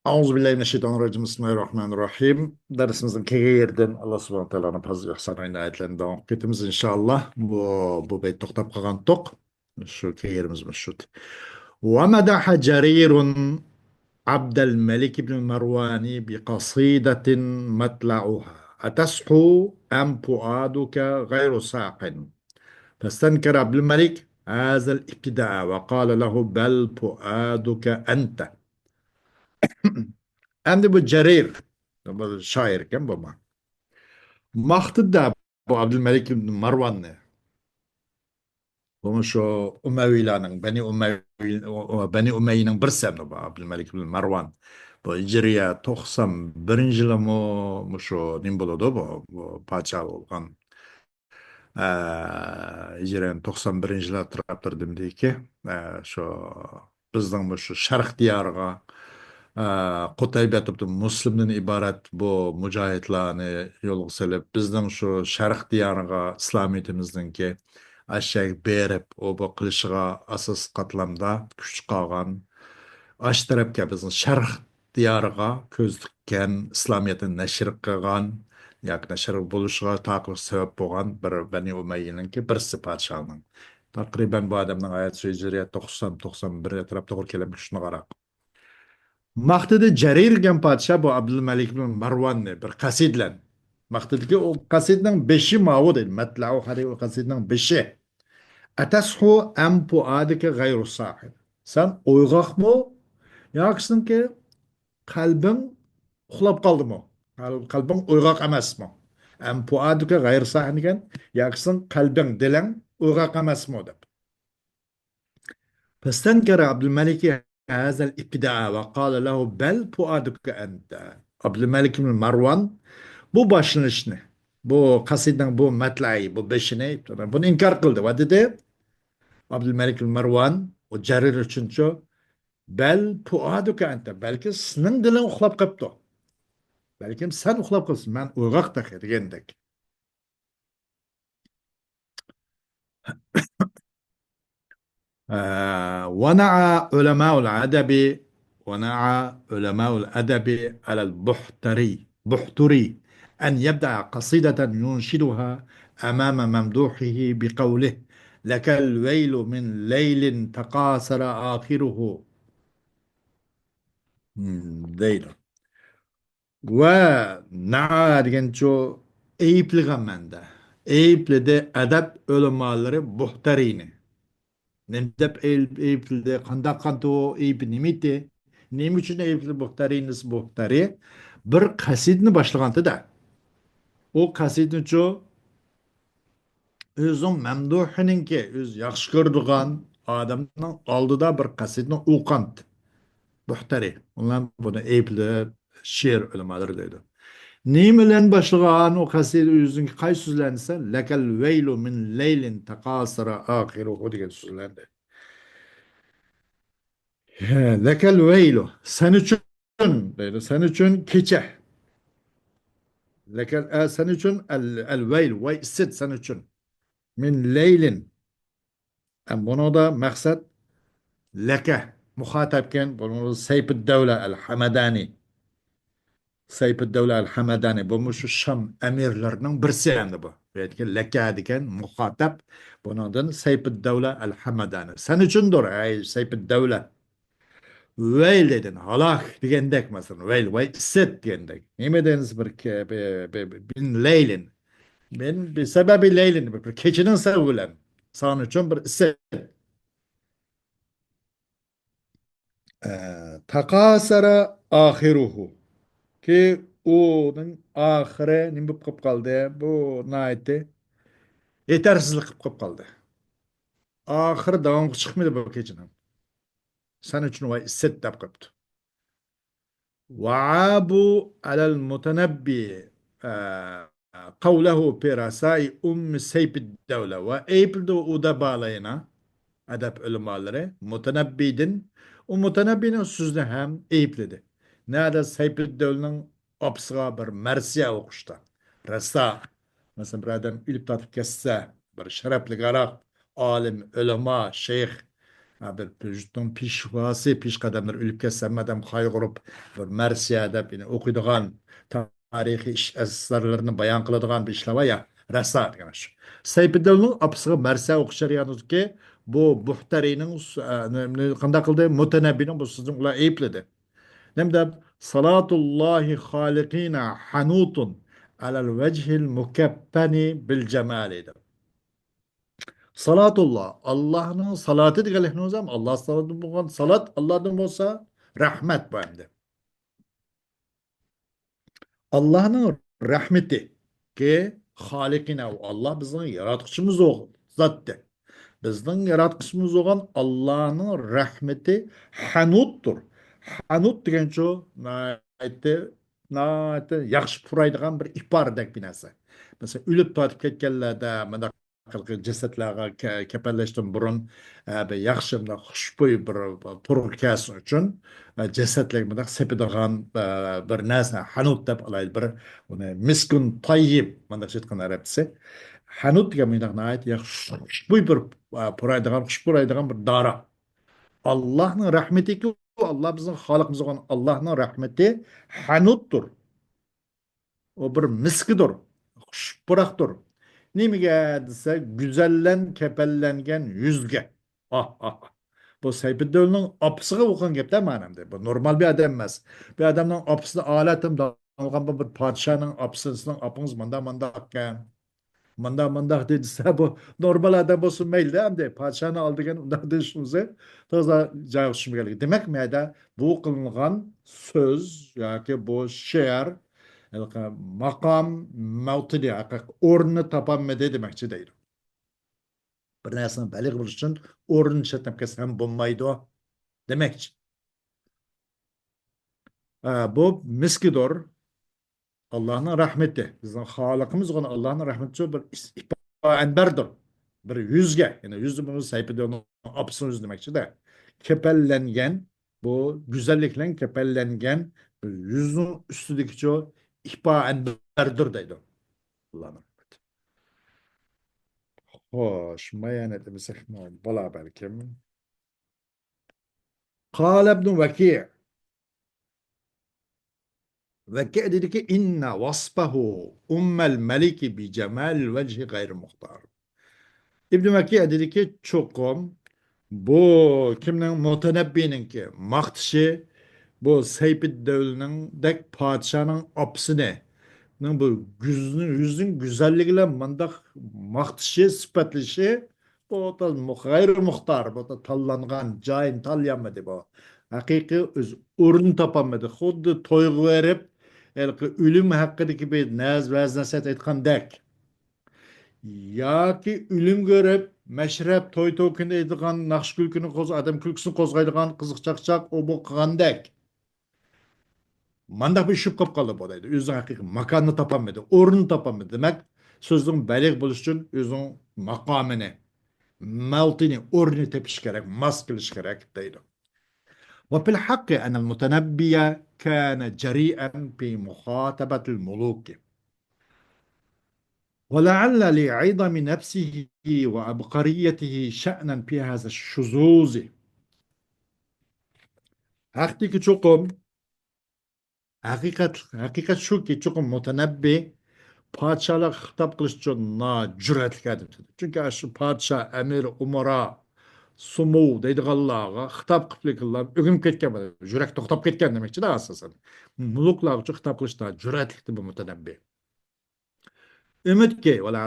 Euzubillahimineşşeytanirracim. Bismillahirrahmanirrahim. Dersimizin kegi yerden Allah subhanahu teala'nın fazl ihsan ayetlerini devam etimiz inşallah. Bu beyt toktap kalan tok. Şu kegi yerimiz meşhut. ومدح جرير عبد الملك بن مروان بقصيدة مطلعها أتصحو أم فؤادك غير ساق فاستنكر عبد الملك هذا الابتداء وقال له بل فؤادك أنت. Hem de bu Cerir. Bu şairken bu. Maktı da bu Abdülmelik bin Marvan'ı. Bu şu Umayyilerin, Beni Umayyi'nin bir semni bu Abdülmelik bin Marvan. Bu Hicriye 91. yılı mu şu nim buludu bu paça olgan. Hicriye'nin 91. yılı taraptırdım deyki. Şu bizden bu şu Şarkı diyarıga Qutayba tuptu Müslümden ibaret bu mücahitlarni yolga selip bizden şu Şarkı diyarıga İslamiyetimizdeki aşağı berip o bu qilishga asas qatlamda kuch qalgan aş tarafga bizning Şarkı diyarıga ko'z tikkan İslamiyetni nashr qilgan yoki nashr bo'lishiga taqib sabab bo'lgan bir Bani Umayyaninki birsi podshohning taqriban bu odamning hayot hijriyat 90-91 atrofida to'g'ri keladi shuni qarab maqtidi Jarir degan podshoh bu Abdulmalik ibn Marvanni bir qasid bilan maqtidiki o qasidning 5i ma'vu deydi matlau hadi o qasidning 5i atashu am fuadika g'ayru sahib sen uyg'oqmi yoki qalbing uxlab qoldimi qalbing uyg'oq emasmi am fuadika g'ayru sahib degan yoki qalbing diling uyg'oq emasmi deb فاستنكر عبد الملك هذا الابتداء وقال له بل فؤادك أنت. Abdülmelik bin Marwan bu başlanışını, bu kasidin bu metlayı, bu beşini bunu inkar kıldı. Ve dedi Abdülmelik bin Marwan o Cerir üçüncü bel fuaduka ente. Belki senin dilin uxlap kaptı. Belki sen uxlap kılsın. Ben uygak da degendek. ونعى علماء الأدب ونعى علماء الأدب على بحتري أن يبدأ قصيدة ينشدها أمام ممدوحه بقوله لك الويل من ليل تقاصر آخره deydi. ونعى degan şu eyiplig'im mende. Eyipli de edep ölümaları buhtarini. Nemdep Eyüplü'de kandak o Eyüp nimiti. Nim için Eyüplü muhtariniz muhtari. Bir kasidini başlagantı da. O kasidini ço özün memduhininki öz yaxşı gördüğün adamın aldıda bir kasidini uqant. Muhtari. Onlar bunu Eyüplü şiir ölümaları dedi. Nim bilen başlagan o kasid özün kay sözlense lekel veylu min leylin takasara ahiruhu diye sözlendi. Lekel veylu. Sen için dedi. Sen için keçe. Sen için el veyl. Vay isset sen için. Min leylin. Bunu da maksat leke. Muhatapken bunu Seyfid Devle el Hamadani. Seyfid Devle el Hamadani. Bu şu Şam emirlerinin birisi yani bu. Yani leke diken muhatap. Bunun Seyfid Devle el Hamadani. Sen içindir ey Seyfid Devle. Veil dedin, halak digendek mesela. Veil set digendek. Nimedeniz bin leylin. Ben bir sebebi leylin. Bir keçinin sebebiyle. Sağın için bir set. Takasara ahiruhu. Ki onun ahire ne kıp kaldı? Bu naiti. Yetersizlik kıp kaldı. Ahire devam çıkmadı bu keçinin. Sen için o set dap kıptı. وعابوا على المتنبي قوله في رسائل سيف الدولة وإيبلدو أدبالينا أدب علماları mutenebbidin o mutenebbinin sözünü hem eyipledi. Nerede Seyfid Devle'nin apsığa bir mersiye okuşta. Resta. Mesela bir adam ilip tatıp kesse bir şerefli garak, alim, ulema, şeyh bir vücudun pişvası, piş kademler ölüp kessem adam kaygırıp bir mersiye dep yine okuyduğun tarihi iş esaslarını bayan kıladığın bir işlava ya rasa demiş. Seyfettin'in apısığı mersiye okuşar yalnız ki bu Buhtari'nin kanda kıldığı mutenebbinin bu sizin ula eyipledi. Nem de salatullahi halikina hanutun alel vechil mukebbeni bil cemali. Salatullah. Allah'ın salatı diye hocam. Allah salatı bu salat Allah'ın olsa rahmet bu hem de. Allah'ın rahmeti ki halikine Allah bizim yaratıcımız o zattı. Bizning yaratqishimiz bo'lgan Allohning rahmati hanutdir. Hanut degancha aytdi yaxshi puraydigan bir iforadek bir narsa. Masalan, o'lib tortib ketganlarda mana jasadlarga kapanlashdan burun bir yaxshi xushbo'y bir purkash uchun jasadlar bundoq sepadigan bir narsa hanut deb olaylik bir uni miskun tayyib mana shu aytgan arabchasi. Hanut degan bundoq xushbo'y bir puraydigan xush puraydigan bir dara. Allohning rahmatiku Allah bizning xoliqimiz bo'lgan Allohning rahmati hanutdir. O bir miskidir. Xushpurakdir. Nimaga desa, güzellen kepellengen yüzge. Ah ah. Bu Seyfettin'in apısıga o'qigan gapda manamda. Bu normal bir adam emas. Bir adamning apısida olatim dalgan bir podshoning apısının apınız manda ekan. Manda dediyse bu normal adam olsun mayli hem de padişahını aldıgan undan düşünse toza joy hoşuma geldi. Demek mi da bu kılınan söz yoki bu she'r maqom mavtidi o'rnini topolmadi demoqchi deydi. Bir narsani baliq bo'lish uchun o'rnini chetnab ketsa ham bo'lmaydi demoqchi. Bu miskidor Allah'ın rahmeti. Bizden halıkımız olan Allah'ın rahmeti bir enberdir. Bir yüzge. Yani yüzde bunu sahip ediyor. Apsın yüz demekçi de. Kepellengen bu güzellikle kepellengen bir yüzün üstündeki o ihba enberdir deydi. Allah'ın rahmeti. Hoş. Mayan etmesek mi? Bala belki. Kâle ibn Veki' Veki dedi ki inne vasfahu ummel meliki bi cemal vecihi gayri muhtar. İbn Veki dedi ki çokum bu kimnin mutenebbinin ki maktışı bu Seyfid Devli'nin dek padişahının apsını bu yüzün güzelliğiyle mandak maktışı sıfatlışı bu da gayri muhtar bu da tallangan cayın talyanmadı bu. Hakiki öz urun tapamadı. Xuddi toygu verip ölüm hakkındaki bir naz vaznasat etkan dek. Ya ki ölüm görüp meşrep toy tokunda edilen nakş külkünü adam külküsünü kozgaydıgan kızıkçakçak o bu kandek. Mandak bir şüp kap kalıp odaydı. Özün hakiki makanını tapamadı. Orunu tapamadı. Demek sözün balik buluş için özün makamını, mevtini, orunu tepiş gerek, maskeliş gerek deydi. وفي الحق أن المتنبي كان جريئا في مخاطبة الملوك ولعل لعظم نفسه وعبقريته شأنا في هذا الشذوذ. Haktaki çokum hakikat şu ki çokum mutenebbi padişahlar hitap kılıç için na cüretlik edip dedi. Çünkü şu padişah, emir, umara, sumu deydiğallağa hitap kılıçlar ögünüp ketken böyle. Jürek toktap ketken demekçi de asasen. Muluklar için hitap kılıçlar cüretlikti bu mutenebbi. Ümit ki ve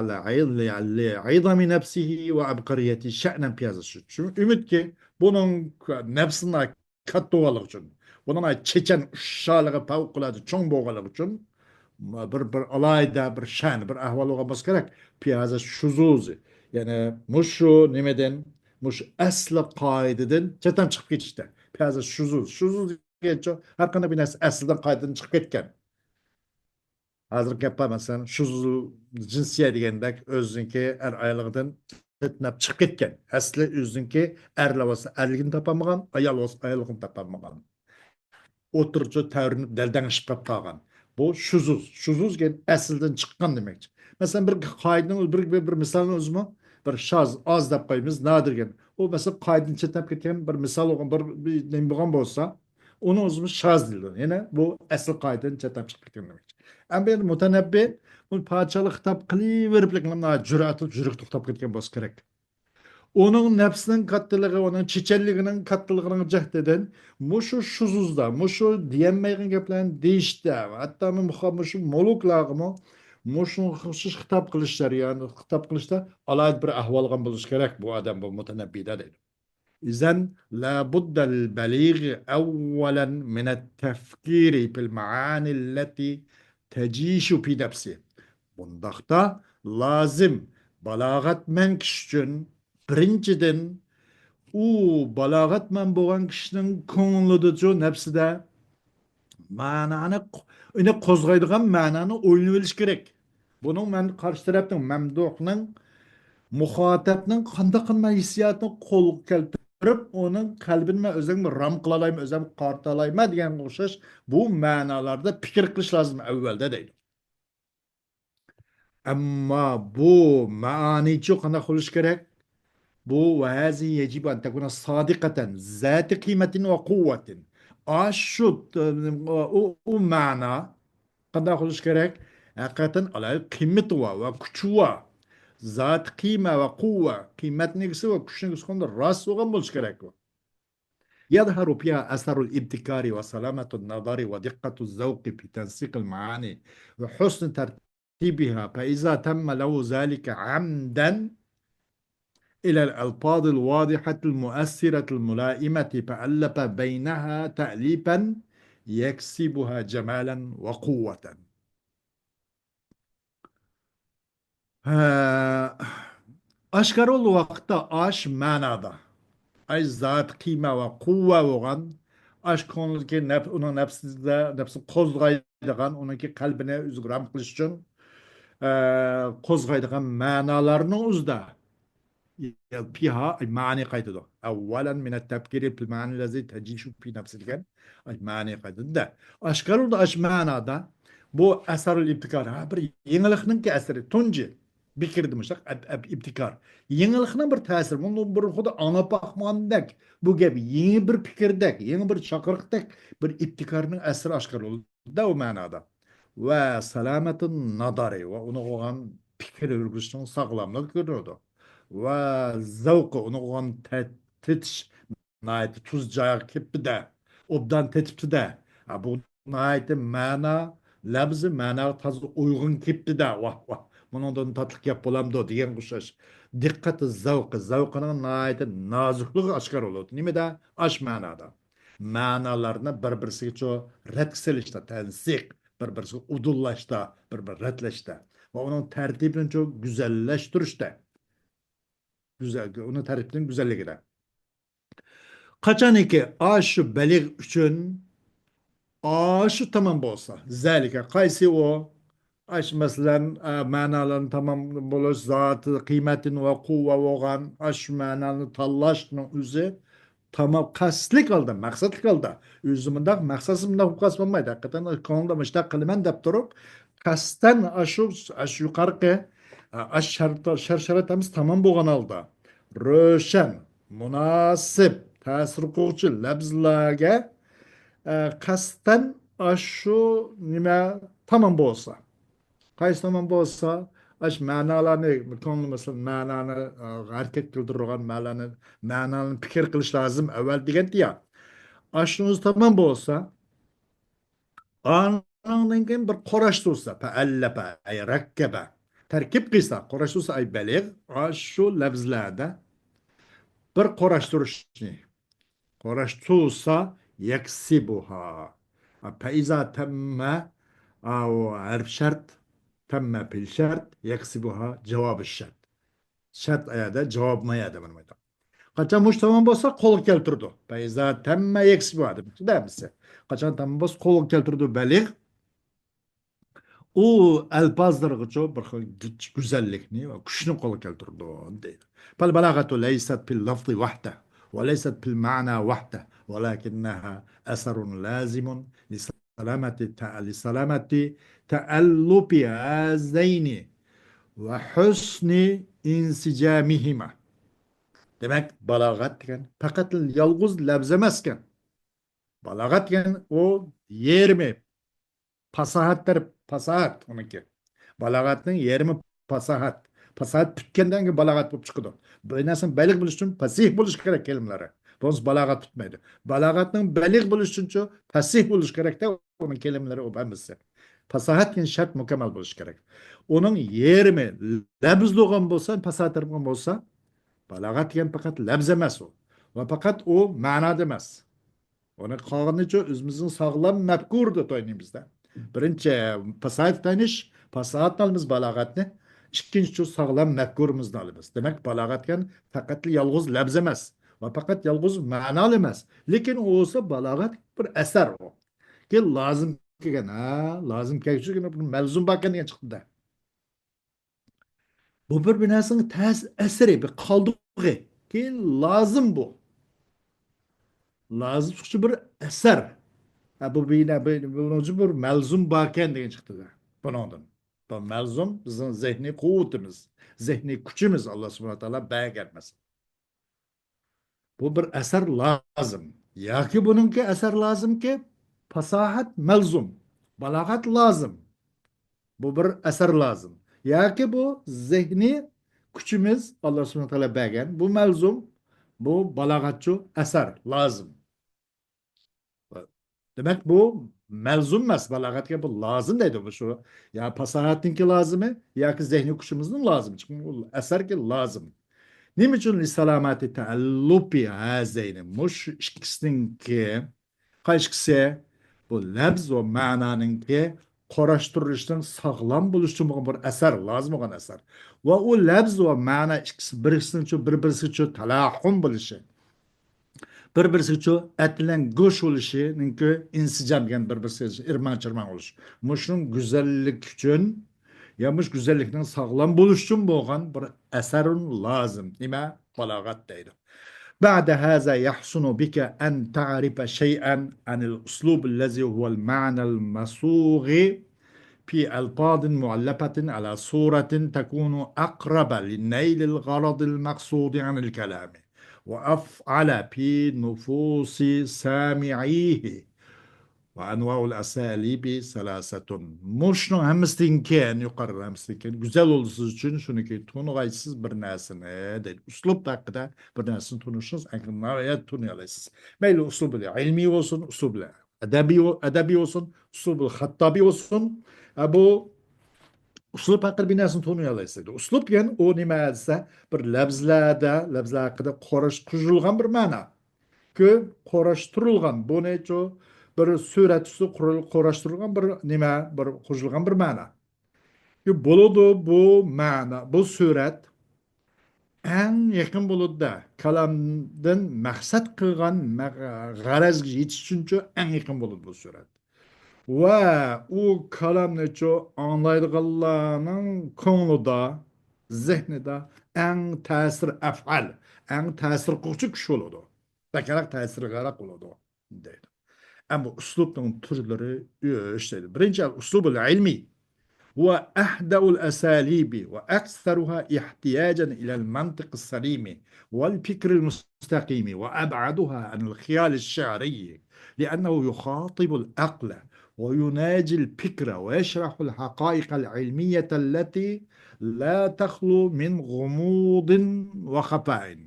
aydami nefsihi ve abkariyeti şe'nen piyazası. Çünkü ümit ki bunun nefsine kattıvalık için, bunun çeçen uşşalığı pavukuladı çoğun boğalık için bir alayda bir şen, bir ahval olması gerek. Piyazı şuzuzi. Yani muşu nimeden, muş aslı kaideden çeten çıkıp geçti. Piyazı şuzuz. Şuzuz geçiyor. Her kanı bir nesli aslından kaideden çıkıp ketken. Hazır yapamazsan şu cinsiye degendek özünki er aylığından etnep çıkıp ketken. Aslı özünki erle olsa erligini tapamagan, ayal olsa ayalığını tapamagan. Oturucu təvrinib delden çıkıp kalgan. Bu şuzuz. Şuzuz gen aslından çıkkan demek. Mesela bir kaydının bir misalını özümü. bir şaz az deb qo'yamiz nadirgan. O mesela qaydan chetlab ketgan bir misol bir nima bo'lgan bo'lsa, uni o'zimiz shaz deydi. Ya'ni bu asl qaydan chetlab chiqib ketgan demak. Ama bir mutanabbi bu parçalı hitap qilaverib jur'atli jur'at to'xtab ketgan bo'lsa kerak. Onun nefsinin kattılığı, onun çiçelliğinin kattılığının cehdeden muşu şuzuzda, muşu diyenmeyen geplerin değişti. Hatta muşu moluklarımı muşu hırsız hitap kılışlar yani hitap kılışlar alaydı bir ahvalgan buluş gerek bu adam bu mutenebbide değil. İzen la buddel beligh evvelen minet tefkiri fil maani alleti tecişu fi nefsi. Bundakta lazım balagat men kişinin birinchidan u balog'atman bo'lgan kishining ko'nglida nafsida ma'noni uni qo'zg'aydigan ma'noni o'ylanib olish kerak. Buning man qarshi tarafning mamduhning muxotabning qanday qilma hissiyotni qo'lga keltirib uning qalbini man o'zim ram qila olayman o'zim qarta olayman deganga o'xshash bu ma'nolarda fikr qilish lozim avvalda deydi. Ammo bu ma'nichi qanday qilish kerak? Bu ve hazi yecib en tekuna sadikaten zati kıymetin ve kuvvetin. Aşut o mana kadar kılış gerek. Hakikaten alay kıymet ve küçü ve zat kıyme ve kuvve kıymet neyse ve küçü neyse konuda rast olan buluş gerek. يظهر فيها أثر الابتكار وسلامة النظر ودقة الذوق في تنسيق المعاني وحسن ترتيبها فإذا تم له ذلك عمدا إلى الألفاظ الواضحة المؤثرة الملائمة فألف بينها تأليفا يكسبها جمالا وقوة. Aşkar ol vaqtda aş manada. Ay zat kıyma ve kuvve olan aşk konulki onun nefsi kozgaydıgan, onunki kalbine üzgüram kılış için kozgaydıgan manalarını uzda. فيها المعاني قيد أولا من التفكير في المعنى الذي تجيش في نفس الكلام المعاني قيد ده أشكال ده أشمعنى ده bu eser ibtikar bir yenilikning ki eseri tunci bir demiştik ibtikar yenilikning bir tesiri bunu bir xuda ana bakmandak bu gibi yeni bir fikirdek yeni bir çakırıktek bir ibtikarning eseri aşkar oldu da o manada ve selametin nadari ve onu olan fikir yürgüsünün sağlamlık görüyordu ve zavqı onu olan tetiş nayet tuz cayak kippi de obdan tetipti de bu nayet mana labzı mana tazı uygun kippi de vah vah bundan tatlık yap bolam da diyen kuşaş dikkati zavqının nayet nazıklığı aşkar olur nime de aş manada manalarını birbirisiga ço retkiselişte tensik birbirisiga udullaşta bir retleşte ve onun tertibini çok güzelleştirişte güzel onu tertibinin güzelliğine kaçaniki aşı belig üçün aşı tamam bolsa zalika qaysi o aş mesela manalarını tamam buluş zatı kıymetin ve kuvve olan aş manalarını tallaştığının üzü tamam kaslik aldı maksatlık aldı üzümünde maksasımda hukasmamaydı hakikaten konuda müştak kılmen dep durup kasten aşı yukarı aş şartlarımız tamam boğan aldı ro'shan munosib ta'sir qiluvchi labzlarga qasddan shu nima tamom bo'lsa qaysi tomon bo'lsa ash ma'nolarni masalan ma'noni harakat qildirgan ma'noni fikr qilish lozim avval degandiya shunisi tamom bo'lsa andan keyin bir qarash tursa allapa ay rakkaba tarkib qilsa qarash tursa ay baligh shu lafzlarda bir qo'rashtirishni qo'rashtursa yaksibuha faiza tamma au harf shart tamma fil shart yaksibuha javob shart shart ayada javob mayada mana bu qachon mush tamom bo'lsa qo'lga keltirdi faiza tamma yaksibuha deb tushunamizmi qachon tamom bo'lsa qo'lga keltirdi baligh u alpozlargacha bir xil go'zallikni va kuchni qo'lga keltirdi deydi. فالبلاغة ليست في اللفظ وحده وليست في المعنى وحده ولكنها أثر لازم لسلامة تألف هذين وحسن insicamihima. Demek balağat degan faqat yolg'iz labz emas ekan. Balağat degan o yermi, fasahatlar, fasahat onunki. Balağatning yermi fasahat. Fasahat tutgandan keyin balağat bo'lib chiqadi. Bu narsani balig' bo'lish uchun fasih bo'lish kerak kelimalari. Bo'lmasa balağat tutmaydi. Balağatning balig' bo'lish uchun fasih bo'lish kerakda uning kelimalari o hammasi. Fasahat degan shart mukammal bo'lish kerak. Uning yerimi labz bo'lgan bo'lsa, fasahat bo'lgan bo'lsa, balağat degan faqat labz emas u. Va faqat u ma'noda emas. Ona qolganicha o'zimizning sog'lom mafkurda to'ynimizda. Birinchi fasahat tanish, fasahat olamiz balog'atni, ikkinchi sog'lom mafkurimizni olamiz. Demak, balog'at degan faqat yolg'iz labz emas va faqat yolg'iz ma'no emas. Lekin u bo'lsa balog'at bir asar u. Ki lozim kelgan, lozim kelgan bir malzum bakan degan chiqdi. Bu bir narsaning ta's asari, bir qoldig'i. Ki lozim bu. Lozim chiqchi bir asar. Bu bunun bir melzum baken diye çıktı da. Bunun. Bu melzum bizim zihni kuvvetimiz, zihni gücümüz Allah subhanahu teala baya gelmez. Bu bir eser lazım. Ya ki bununki eser lazım ki fasahat melzum, balagat lazım. Bu bir eser lazım. Ya ki bu zihni gücümüz Allah subhanahu teala baya bu melzum, bu balagatçı eser lazım. Demek bu melzum emas balag'atga bu lazım deydi bu şu. Ya fasohatniki lazımı ya ki zehni kuşumuzun lazım. Çünkü bu eserki lazım. Nima uchun li salomati taallupi hazayni mush ikkisiniki qaysi bu labz va ma'noninki qarashtirishdan sog'lom bo'lish uchun bo'lgan bir asar lozim bo'lgan asar. Va u labz va ma'no ikkisi bir-birisi uchun talahhum bo'lishi. Bir-birisi etlen goş oluşu, çünkü insicam yani bir-birisi irman çırman oluş. Muşun güzellik için, yamış güzellikten sağlam buluşun boğan bir eserun lazım. Nima? Balagat deydi. بعد هذا يحسن بك أن تعرف شيئا عن الأسلوب الذي هو المعنى المصوغ في ألفاظ معلبة على صورة تكون أقرب لنيل الغرض المقصود عن الكلام وأفعل في نفوس سامعيه وأنواع الأساليب ثلاثة مشنو همستين كان يقرر همستين كان güzel olursunuz için şunu ki tunugaysız bir nesine değil. Üslup hakkında bir nesini tunuşunuz. Ankırmaya tunuyalıysınız. Meyli uslubu ilmi olsun, uslubu edebi olsun, uslubu hattabi olsun. Bu uslup hakkında bir nesini tunuyalıysınız. Uslup yani o nime etse bir labzlar hakkında kuşulgan bir mana. Ki koraştırılgan bu neço bir suret üstü koraştırılgan bir nime bir kuşulgan bir mana. Ki buludu bu mana bu suret en yakın buludu da kalamdan maksat kılgan garaz yetişince en yakın buludu bu suret. Ve o kalam neço anlaydıqlarının konuda zihnida en tesir efal en tesir kılçı kişi oldu. Bakarak tesir garak oldu. Deydi. Ama uslubun türleri işte. Birinci uslubul ilmi هو أهدأ الأساليب وأكثرها احتياجا إلى المنطق السليم والفكر المستقيم وأبعدها عن الخيال الشعري لأنه يخاطب العقل ويناجي الفكر ويشرح الحقائق العلمية التي لا تخلو من غموض وخفاء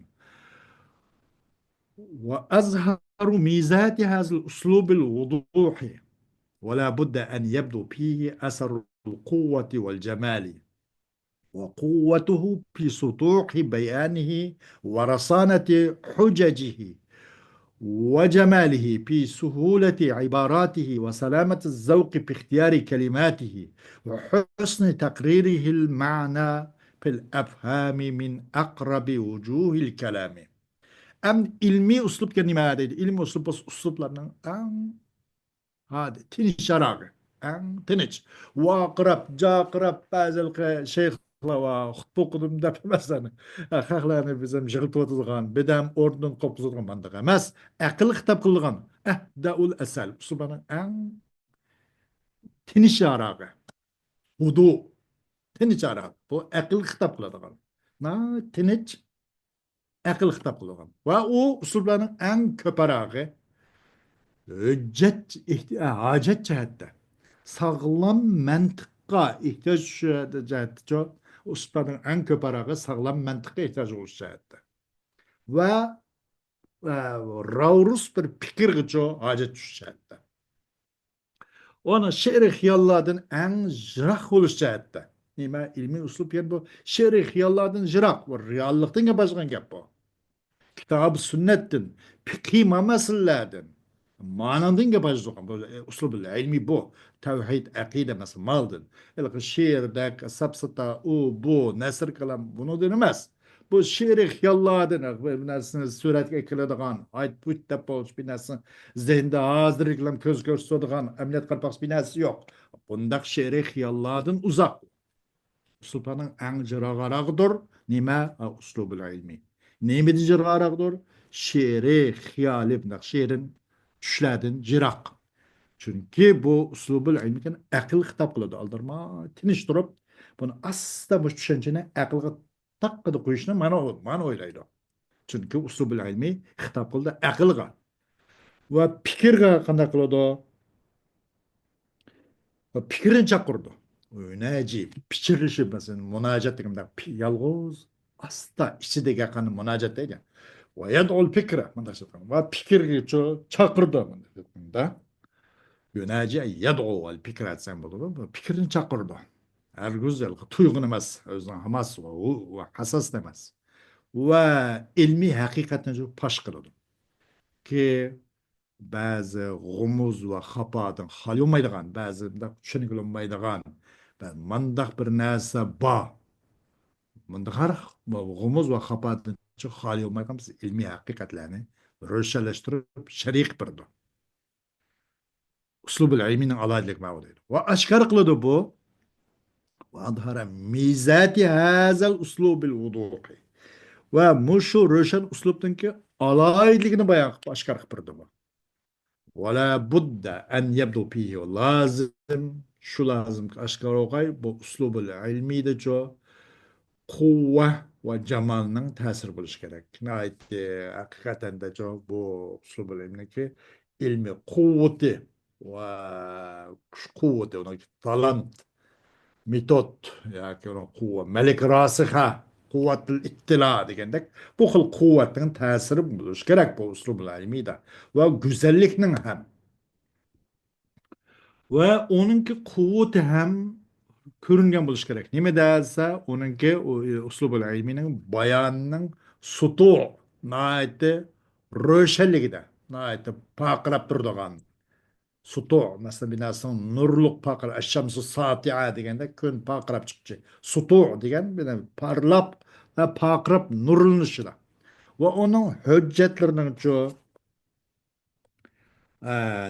وأظهر ميزات هذا الأسلوب الوضوحي ولا بد أن يبدو فيه أثر القوة والجمال وقوته في سطوح بيانه ورصانة حججه وجماله في سهولة عباراته وسلامة الذوق في اختيار كلماته وحسن تقريره المعنى في الأفهام من أقرب وجوه الكلام أم علمي أسلوب كلمة هذه علمي أسلوب لنا هذا تنش شراغ تنش وقرب جا قرب بعض الشيخ وخطبو قدم دفع مثلا خاخلانı bizim жығылтып отырған бедам орнын қоп қылған мандық емес ақыл кітап қылған даул асал субхана тiniş aragı hudu tiniş aragı bu akıl kitap kıladığan Tinch aql xitob qilgan va u uslublarning eng ko'parog'i hujjat hojat jihatda sog'lom mantiqqa ehtiyoj jihatda uslublarning eng ko'parog'i sog'lom mantiqqa ehtiyoj bo'lish jihatda va ravrus bir fikrgacha hojat tush jihatda onu she'ri xiyollardan eng jiroq bo'lish jihatda nima ilmiy uslub yani bu she'ri xiyollardan jiroq bu reallikdan gapirgan gap bu kitab sünnetin, fiqhi meselelerden, manadın gapajdıgan böyle uslub ilmi bu. Tevhid, akide mesela maldın. Yani şiirde, sapsata, o, bu, nesir kalam bunu denemez. Bu şiiri hiyalladın, bir nesini suret ekilediğin, ait put depoç bir nesini zihinde hazır reklam köz görsediğin, emniyet karpaks bir nesisi yok. Bundak şiiri hiyalladın uzak. Uslublarning eng jirog'arog'idir nima uslubul ilmiy nemidi jirog'arog'idir she'riy xiyoliy bundoq she'rin tushlardan jiroq chunki bu uslubul ilmiy aql xitob qiladi aldirma tinch turib buni asta bu tushunchani aqlga taqqida qo'yishni mana o'ylaydi chunki uslubul ilmiy xitob qildi aqlga va fikrga qanday qiladi fikrini chaqirdi öyle acayip pichirishib mesela munojat deganda yolg'iz asta ichidagi yaqinni munojat deydi va yadul fikra va fikrga chaqirdi da yo'naji yadu al fikra desam bo'ladi bu fikrini chaqirdi hargiz tuyg'un emas o'zining hamas va hassas emas va ilmiy haqiqatni pash qiladi ki bazı g'umuz va xafodan xoli bo'lmaydigan ba'zi tushunilmaydigan mandaq bir narsa bor bunda har g'umuz va xafodan xoli bo'lmaydigan biz ilmiy haqiqatlarni ro'shanlashtirib shariq birdi uslubul ilmining alohidalik mavjud va oshkor qiladi bu وأظهر ميزات هذا الأسلوب الوضوحي ومشو روشن أسلوب تنكي alayligini bayan oshkor qilib turdi bu ولا بد أن يبدو فيه لازم شو لازم أشكال وغاي بأسلوب العلمي ده جو قوة وجمالنا تأثير بولش كده نهاية حقيقة ده جو بأسلوب العلمي كي علمي قوة وقوة ونك talent ميثود يعني قوة ملك راسخة قوة الاطلاع degandek bu xil quvvatning ta'siri bo'lishi kerak bu uslub ilmiyda va go'zallikning ham va onunki quvvati ham ko'ringan bo'lishi kerak nima desa onunki uslubul ilmining bayonining sutu nihoyatda ro'shanligida nihoyatda paqirab turadigan sutu masalan bir narsani nurliq paqir ash-shamsu sotia deganda kun paqirab chiqchi sutu degan parlab va paqirab nurlanishida va uning hujjatlarining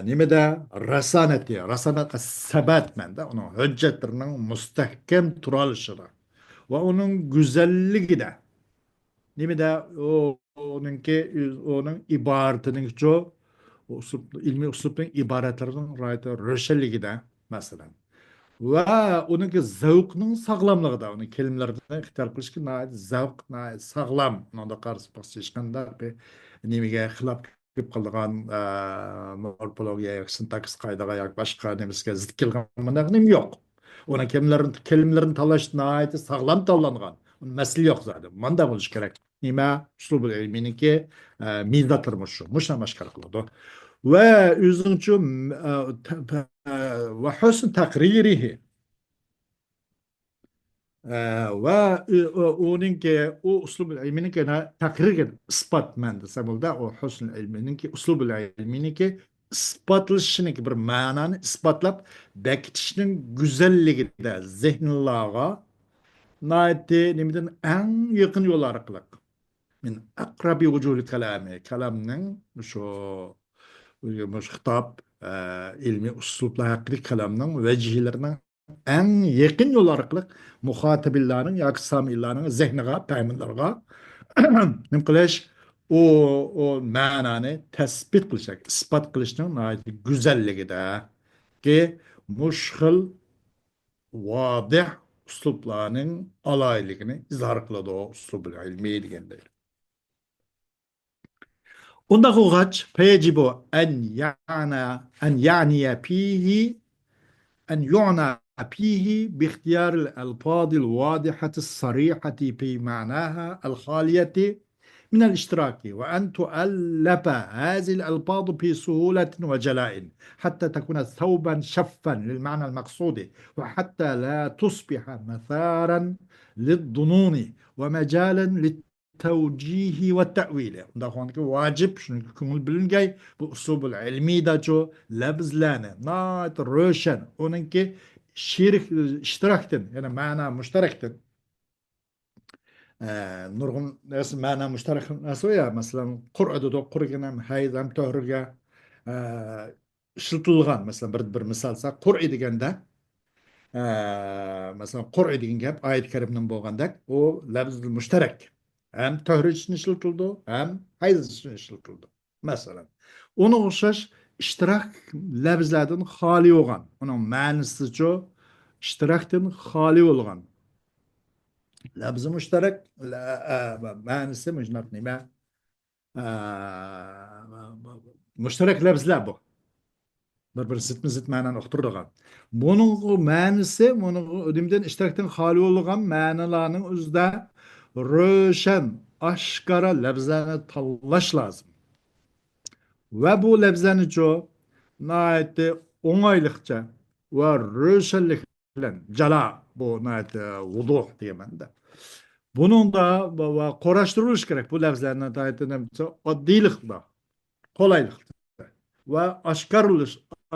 nimada rasanati rasanatga sabatmanda uning hujjatlarining mustahkam turalishida va uning go'zalligida nimada oningki uning iboratining ilmiy uslubning iboratlarining ro'shanligida masalan va uniki zavqning sog'lomligida uni kelimalarni ixtiyor qilishga zavq sog'lom unda qarshi hech qanday bir nimaga xilof kelib qolgan morfologiya yoki sintaks qoidaga yoki boshqa nimasiga zid kelgan bunday nima yo'q uni kelimalarni tanlash sog'lom tanlangan masala yo'q zaten manda bo'lishi kerak nima uslubi ilmiyniki miydatlar shu mushna mashqar qiladi va o'zingcha va husn taqririhi va uninki u uslub ilminiki taqrirga isbotman desa bo'ldi u husn ilminiki uslub ilminiki isbotlashiniki bir ma'noni isbotlab bekitishning go'zalligida zehnlarga nimadan eng yaqin yo'l orqali min aqrabi vujudi kalami kalamning shu xitob ilmiy uslublar haqidagi kalamning vajhlarining eng yaqin yo'l orqali muxotabinlarning yoki samiylarning zehniga taminlarga nima qilish o ma'noni tasbit qilishak isbot qilishning go'zalligida ki mushkil vodih uslublarning alayligini izhar qiladi o uslubul ilmiy degandek. Unda qo'g'ach fayajibu an ya'niya fihi أن يعنى فيه باختيار الألفاظ الواضحة الصريحة في معناها الخالية من الاشتراك وأن تؤلف هذه الألفاظ في سهولة وجلاء حتى تكون ثوبا شفا للمعنى المقصود وحتى لا تصبح مثارا للظنون ومجالا للتوجيه والتأويل. ده واجب شنو كمل بلنجاي بأسلوب العلمي ده جو لبزلانه نات روشن وننكي شيرك اشتراكتن يعني معنى مشتركتن نرغم ناس معنا مشترك ناسويا مثلا قرعة دو قرعة هاي زم تهرجة شلتلغان مثلا bir misal sa قرعة ديگنده مثلا قرعة ديگن gap ayet kerimden bolgandak o lafz müşterek hem töhrüç için işletildi hem hayız için işletildi mesela onu oxşaş iştirak lafzlardan xali olgan onun manisi ço iştiraktan xali olgan لفظ مشترك ما نسمى جنرني ما مشترك لفظ لعبه bir zıt ma'nani uqtirdigan. Bunun ma'nisi, bunun ödümden iştiraktan xali olgan ma'nalarning o'zida ro'shan, oshkora lafzlarni tanlash lozim. Va bu lafzlarni cho nayati o'ng'ayliqcha va ro'shanlik bilan jala bu nayati vuduh deyman-da. Bunun da qo'rashtirilish kerak. Bu lafzlarni aytganimcha oddiylikda, qolaylikda va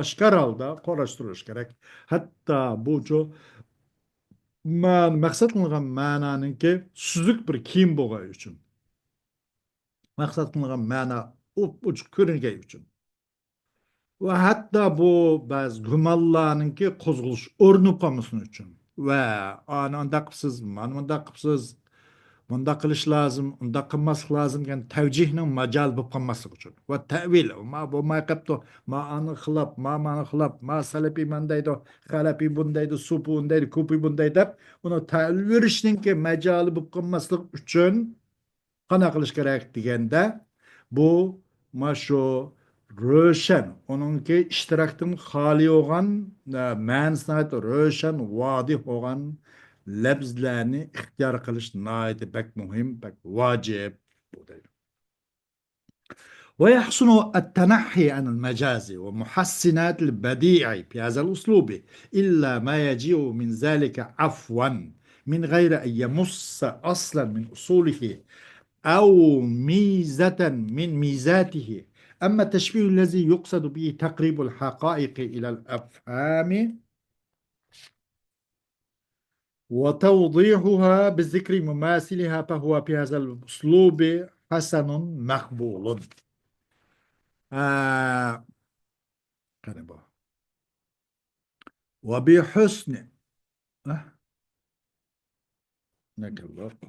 oshkor holda qo'rashtirish kerak. Hatto bu maqsad qilingan ma'noninki suzuk bir kiyim bo'lgani uchun. Maqsad qilingan ma'no uch ko'ringani uchun. Va hatto bu ba'zi gumonlarninki qo'zg'alish o'rnib qolmasin uchun. Va ana unda qilibsiz, mana bunda qilibsiz. Bunda qilish lozim, unda qilmaslik lozim degan tavjihning majal bo'lib qolmasligi uchun. Va ta'vil, ma bo'lmay qolibdi, ma ani xilab, ma mani xilab, ma salafiy mandaydi, xalafiy bundaydi, sufi bundaydi, kufi bunday deb uni ta'vil berishninki majali bo'lib qolmaslik uchun qana qilish kerak deganda bu mashu ro'shan, uningki ishtirokdan xoli bo'lgan, ma'nosini ro'shan, vodih bo'lgan lafzlarni ixtiyor qilish nihoyatda bak muhim, bak vojib. ويحسن التنحي عن المجاز ومحسنات البديع في هذا الأسلوب إلا ما يجيء من ذلك عفوا من غير أن يمس أصلا من أصوله أو ميزة من ميزاته. أما التشبيه الذي يقصد به تقريب الحقائق إلى الأفهام وتوضيحها بذكر مماثلها فهو في هذا الأسلوب حسن مقبول. وبحسن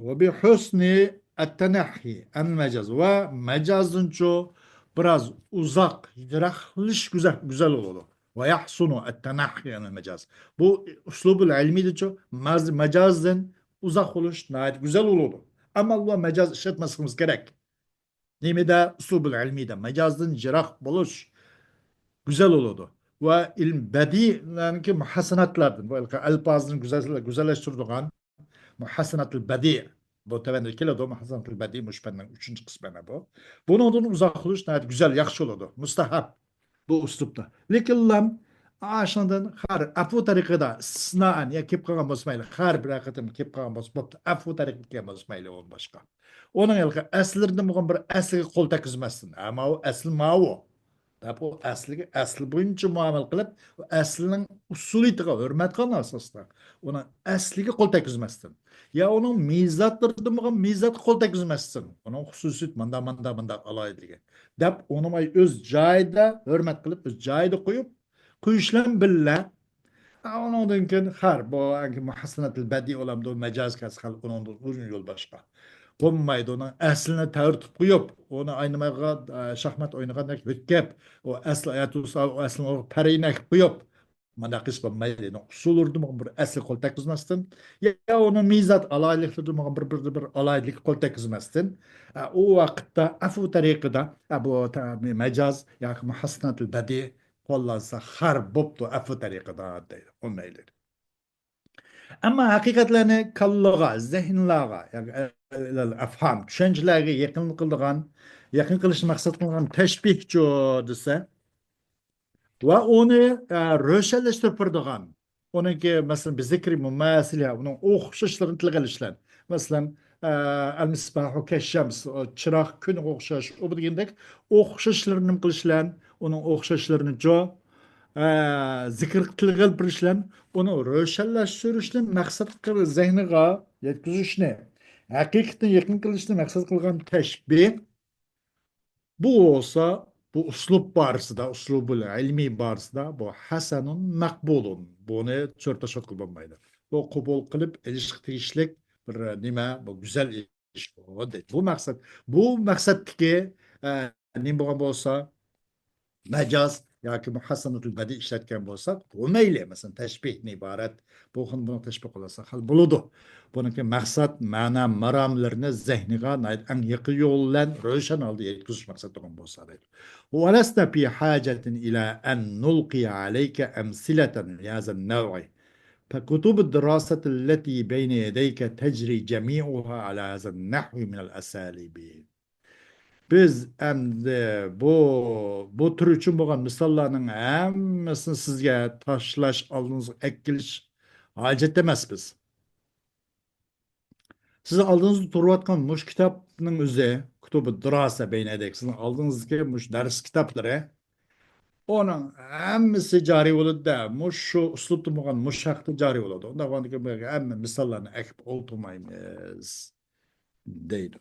وبحسن التنحي عن المجاز ومجازın çoğu biraz uzak, yiraklış güzel olur. Ve yahsunu et-tenahhi anil mecaz. Bu uslubul ilmi de mecazdan uzak oluş nayet güzel olur. Ama Allah mecaz işletmesimiz gerek. Neymi de uslubul ilmi de mecazdan yirak buluş güzel olurdu. Ve ilm bedi yani ki muhasenatlardan bu elpazını güzelleştirdiğin muhasenatul bedi bu tevenni keledi muhasenatul bedi müşbennin 3. kısmına bu. Bunun uzak oluş nayet güzel, yaxşı olurdu. Mustahab. Bu uslupta. Lekin lam aşandan har afu tariqada istisnaen ya kep qalgan bolsmaylı. Har bir akatim kep qalgan bolsa afu tariqada kep bolsmaylı ol başqa. Onun elki aslinden bo'lgan bir asliga qo'l takizmassin. Ama o asl mavu. Bu asliga asl bo'yicha muomala qilib, aslining usuliyatiga hurmat qilgan asosda. Uni asliga qo'l takizmassin. Ya onun mizatlaridan bo'lgan mizatga qo'l takizmassin. Uning xususiyat manda alaydigan. Deb onu öz joyida hurmat qilib, öz joyida qo'yib, qo'yishlar billa. Ondan keyin har bu muhassanatul badi olamda majaz kasqal undan uzun yo'l boshqa. Qo'mmaydi uni aslini tartib qo'yib, uni aynimaga shaxmat o'ynagandek o'tkab, o asl ayatusa o aslini parinak qo'yib, Manaqis bo'lmaydi. Usulurdu bir asli qo'l tekkizmasdan ya uni mizat alayliklardi bir alaylik qo'l tekkizmasdan u vaqtda afu tariqida bu majaz yoki muhassanatul badi qo'llansa har bo'pti afu tariqida deydi. Olmaydi. Ammo haqiqatlarni kallaga, zehnlarga, afham, tushunchalarga yaqin qilishni maqsad qilgan tashbihchi desa va uni ro'shanlashtirib turadigan, uniki masalan bizikri mumasila, uning o'xshashlarini tilga ilishlan. Masalan, al-misbahu kashams, chiroq kun o'xshash, u degandek o'xshashlarini qilishlan, uning o'xshashlarini jo zikr qilgan birishlan uni ro'shanlashtirishni maqsad qilib zehniga yetkazishni haqiqatni yaqin qilishni maqsad qilgan tashbih bu olsa bu uslub borasida uslubul ilmiy borasida bu hasanun maqbulun buni cho'rtashot qilolmaydi bu qabul qilib ilishga tegishlik bir nima bu go'zal ish bu maqsaddagi nima bo'lgan bo'lsa majoz yoki muhassanatul badiiy ishlatgan bo'lsak bo'lmayli masalan tashbihni iborat bu xil buni tashbih qilsa hal bo'ladi buniki maqsad ma'na maromlarni zehniga ang yaqin yo'l bilan ro'shan holda yetkazish maqsad qilgan bo'lsa deydi ولسنا في حاجة إلى أن نلقي عليك أمثلة لهذا النوع فكتب الدراسة التي بين يديك تجري جميعها على هذا النحو من الأساليب biz endi bu tür için bo'lgan misollarning hammasini sizga tashlash oldingizga ekkilish hojat emas biz. Sizni oldingizda turayotgan mush kitobning o'zi, kutubi dirosa beynidek, sizni oldingizdagi mush dars kitoblari onun hammasi joriy bo'ladi-da, mush shu uslubda bo'lgan mush haqda joriy bo'ladi. Unda hamma misollarni akib o'ltirmaymiz deydi.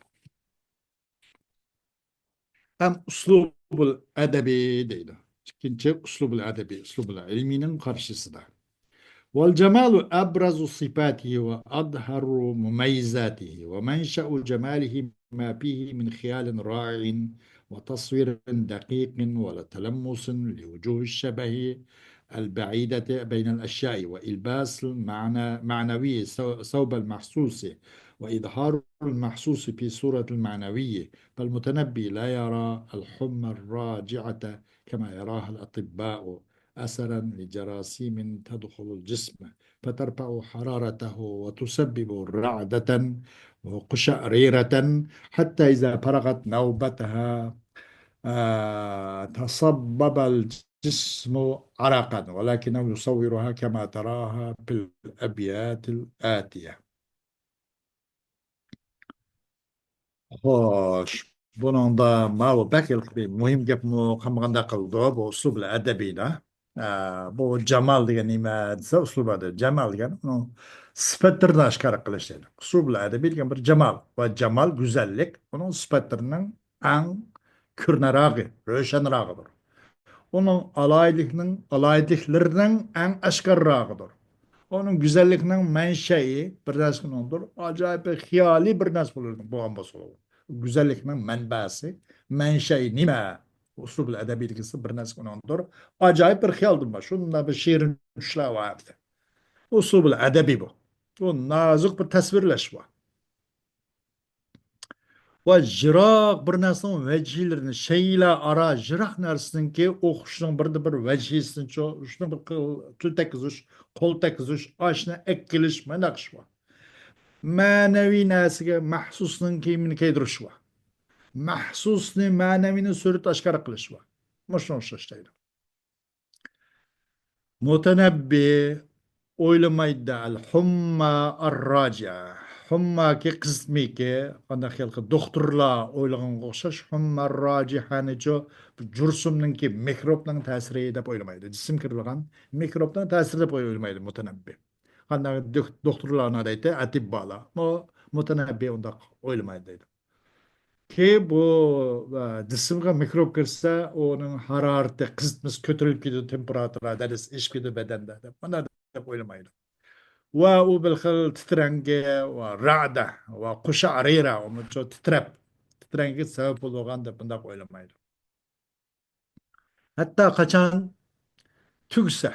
Hem uslubul edebi deydi. İkinci uslubul edebi, uslubul ilminin karşısı da. والجمال أبرز صفاته وأظهر مميزاته ومنشأ جماله ما فيه من خيال رائع وتصوير دقيق وتلمس لوجوه الشبه البعيدة بين الأشياء وإلباس المعنى معنوي صوب المحسوس وإظهار المحسوس في صورة المعنوية فالمتنبي لا يرى الحمى الراجعة كما يراها الأطباء أثرا لجراثيم تدخل الجسم فترفع حرارته وتسبب رعدة وقشعريرة حتى إذا فرغت نوبتها تصبب الجسم عرقا ولكنه يصورها كما تراها في الأبيات الآتية. Xo'sh, buningda bu bakil muhim gap qilmaganda qildi bu uslub adabiyda. Bu jamal degan nima desa uslub adabiy. Jamal degan uni sifatlarini oshkor qilish deydi. Uslub adabiy degan bir jamal va jamal go'zallik uning sifatlarining eng ko'rinarog'i, ro'shanrog'idir. Uning alayliklarning eng oshkorrog'idir. Onun güzellikinin menşei bir narsadır. Acayip bir hiyali bir narsa bo'lgan bo'lsa. Güzellikning manbasi, menşei nima? Uslubul adabiyligisi bir narsadir. Acayip bir xiyoldir bu. Shunda bir she'rin ushlayapti. Uslubul adabiy bu. Bu nozik bir tasvirlash bu. Va jiroq bir narsaning vajhilarini shaylar aro jiroq narsaninki o'qishning bir vajhisini shuni bir til tekkizish, qo'l tekkizish, oshni ekkilish mana qish bor. Ma'naviy narsaga mahsusning kiyimini kiydirish bor. Mahsusni ma'naviyni surat oshkor qilish bor. Mana shuni ishlaydi. Mutanabbi o'ylamaydi al-humma ar-raja. Humma ki qismi ki qanday xilqi doktorlar o'ylaganga o'xshash humma ar-rajihani jo jursumning ki mikrobning ta'siri deb o'ylamaydi. Jism kirgan mikrobning ta'siri deb o'ylamaydi mutanabbi. Qanday doktorlarni deydi atibbalar. Bu mutanabbi unda o'ylamaydi deydi. Ki bu jismga mikrob kirsa onun hararati qismis ko'tarilib ketadi, temperatura darajasi ishib ketadi badanda deb. Mana deb o'ylamaydi. و بالخل تترنج ورعدة وقشعريرة ومتشو تترب تترنج سبب بلوغان ده بندق ويلا مايل حتى قشان تغسى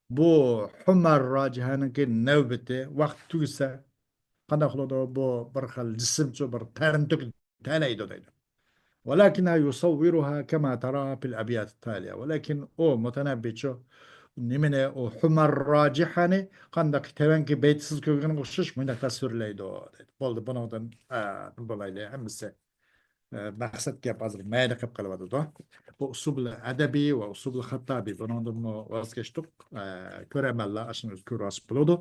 bu Humar Racihan'ınki növbeti vaqt tugsa qanday qiladi bu bir xil jismcha bir tarin to'kib talaydi deydi. ولكنها يصورها كما ترى في الأبيات التالية ولكن o mutanabbiço nimene o humar racihani qandaq tevenki beytsiz kökünü qoşuş mıynak tasvirleydi o dedi. Boldu bundan dolaylı hemisi maqsad gap azır mayda qilib qilib da. Bu usul adabiy va usul xattabiy bundan voz kechdik. Ko'ramanlar ashuni ko'rasiz bo'ladi.